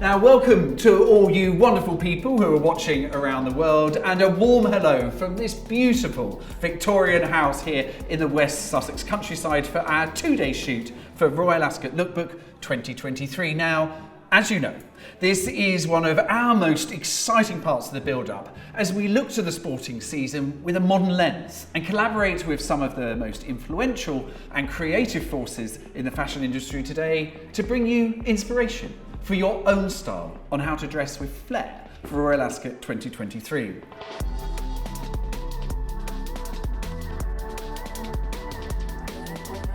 Now, welcome to all you wonderful people who are watching around the world, and a warm hello from this beautiful Victorian house here in the West Sussex countryside for our two-day shoot for Royal Ascot Lookbook 2023. Now, as you know, this is one of our most exciting parts of the build-up as we look to the sporting season with a modern lens and collaborate with some of the most influential and creative forces in the fashion industry today to bring you inspiration for your own style on how to dress with flair for Royal Ascot 2023.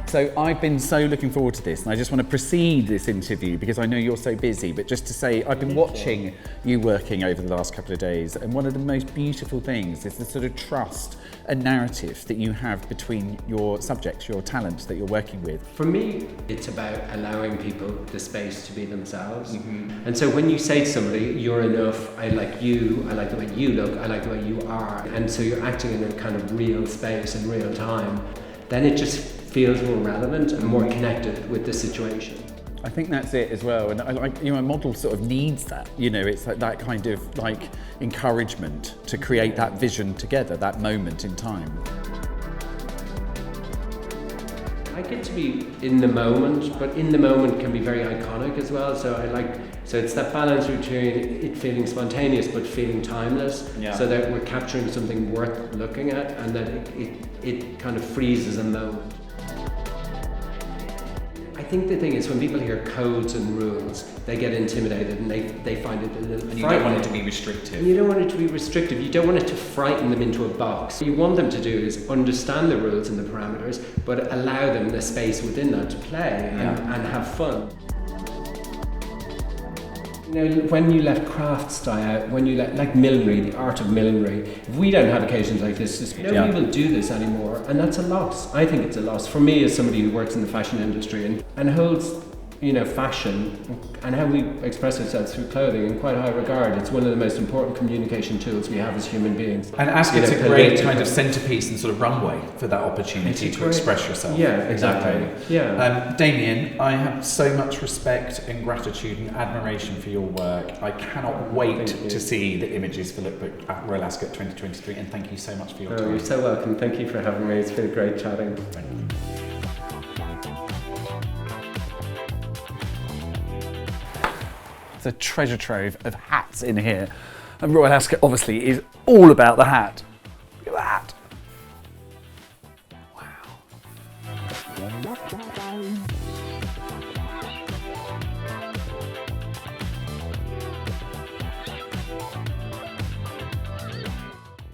So I've been so looking forward to this, and I just want to precede this interview because I know you're so busy, but just to say I've been watching you working over the last couple of days, and one of the most beautiful things is the sort of trust and narrative that you have between your subjects, your talent that you're working with. For me, it's about allowing people the space to be themselves. And so when you say to somebody, you're enough, I like you, I like the way you look, I like the way you are, and so you're acting in a kind of real space and real time, then it just feels more relevant and more connected with the situation. I think that's it as well, and a model sort of needs that. It's like that kind of like encouragement to create that vision together, that moment in time. I get to be in the moment, but in the moment can be very iconic as well. So it's that balance between it feeling spontaneous but feeling timeless, so that we're capturing something worth looking at, and that it kind of freezes a moment. I think the thing is, when people hear codes and rules, they get intimidated and they find it a little. And you don't want it to be restrictive. And you don't want it to be restrictive. You don't want it to frighten them into a box. What you want them to do is understand the rules and the parameters, but allow them the space within that to play and have fun. When you let crafts die out, when you let, like millinery, the art of millinery, if we don't have occasions like this, nobody will do this anymore, and that's a loss. I think it's a loss. For me, as somebody who works in the fashion industry and holds, fashion and how we express ourselves through clothing in quite high regard, it's one of the most important communication tools we have as human beings. And Ascot's a great kind of centrepiece and sort of runway for that opportunity to express yourself. Yeah, exactly. Yeah. Damian, I have so much respect and gratitude and admiration for your work. I cannot wait to see the images for Lookbook at Royal Ascot 2023, and thank you so much for your time. You're so welcome. Thank you for having me. It's been great chatting. Thank you. It's a treasure trove of hats in here, and Royal Ascot obviously is all about the hat. Look at that.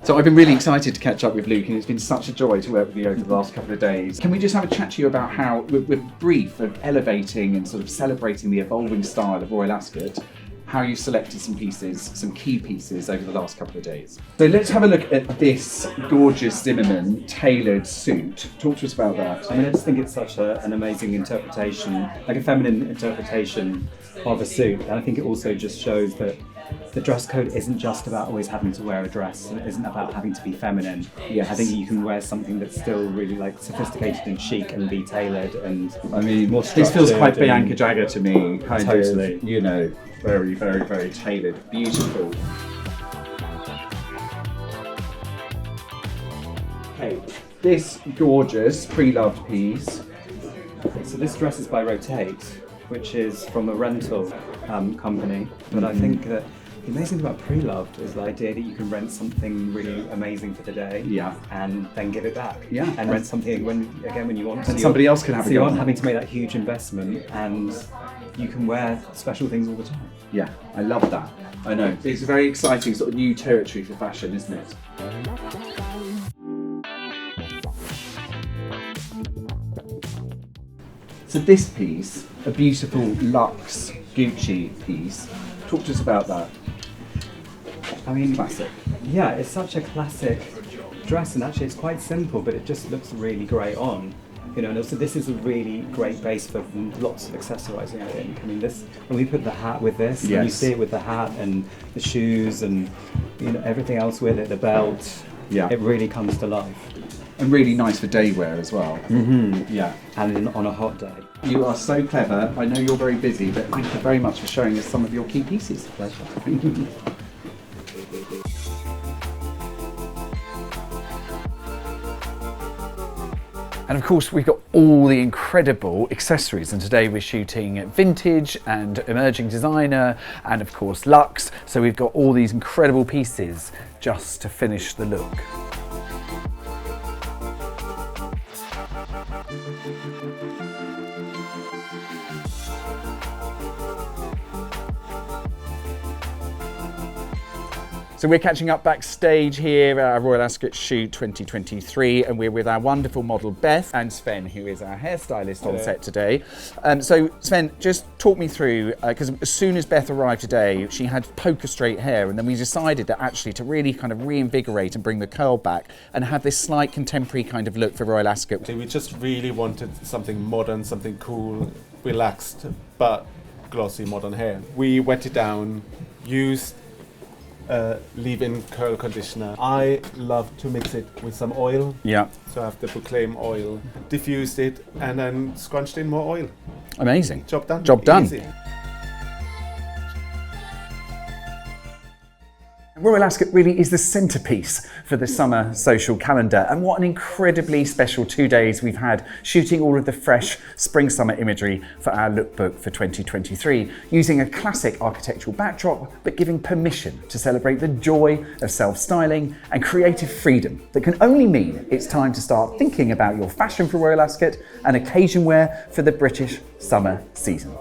So I've been really excited to catch up with Luke, and it's been such a joy to work with you over the last couple of days. Can we just have a chat to you about how, with brief of elevating and sort of celebrating the evolving style of Royal Ascot, how you selected some pieces, some key pieces over the last couple of days. So let's have a look at this gorgeous Zimmermann tailored suit. Talk to us about that. I just think it's such an amazing interpretation, like a feminine interpretation of a suit. And I think it also just shows that the dress code isn't just about always having to wear a dress, and it isn't about having to be feminine. Yes. I think you can wear something that's still really like sophisticated and chic and be tailored and more this feels quite Bianca Jagger to me, kind of, very, very, very tailored, beautiful. Okay, this gorgeous pre-loved piece. So this dress is by Rotate, which is from a rental company, but I think that the amazing thing about pre-loved is the idea that you can rent something really amazing for the day, and then give it back, and rent something when you want to. And somebody else can have it. So you aren't having to make that huge investment, and you can wear special things all the time. Yeah, I love that. I know. It's a very exciting sort of new territory for fashion, isn't it? So this piece, a beautiful luxe Gucci piece. Talk to us about that. I mean, classic. Yeah, it's such a classic dress, and actually it's quite simple, but it just looks really great on. And also this is a really great base for lots of accessorizing, I think. I mean, when we put the hat with this, and you see it with the hat and the shoes and everything else with it, the belt, it really comes to life. And really nice for day wear as well. Yeah, and on a hot day. You are so clever. I know you're very busy, but thank you very much for showing us some of your key pieces. Pleasure. And of course, we've got all the incredible accessories. And today we're shooting vintage and emerging designer and of course luxe. So we've got all these incredible pieces just to finish the look. So we're catching up backstage here at our Royal Ascot shoot 2023, and we're with our wonderful model Beth and Sven, who is our hairstylist on set today. So Sven, just talk me through, because as soon as Beth arrived today, she had poker straight hair, and then we decided that actually to really kind of reinvigorate and bring the curl back and have this slight contemporary kind of look for Royal Ascot. We just really wanted something modern, something cool, relaxed, but glossy modern hair. We wet it down, used leave-in curl conditioner. I love to mix it with some oil. Yeah. So I have the Proclaim oil, diffused it, and then scrunched in more oil. Amazing. Job done. Job done. Easy. Royal Ascot really is the centrepiece for the summer social calendar, and what an incredibly special 2 days we've had shooting all of the fresh spring-summer imagery for our lookbook for 2023, using a classic architectural backdrop but giving permission to celebrate the joy of self-styling and creative freedom that can only mean it's time to start thinking about your fashion for Royal Ascot and occasion wear for the British summer season.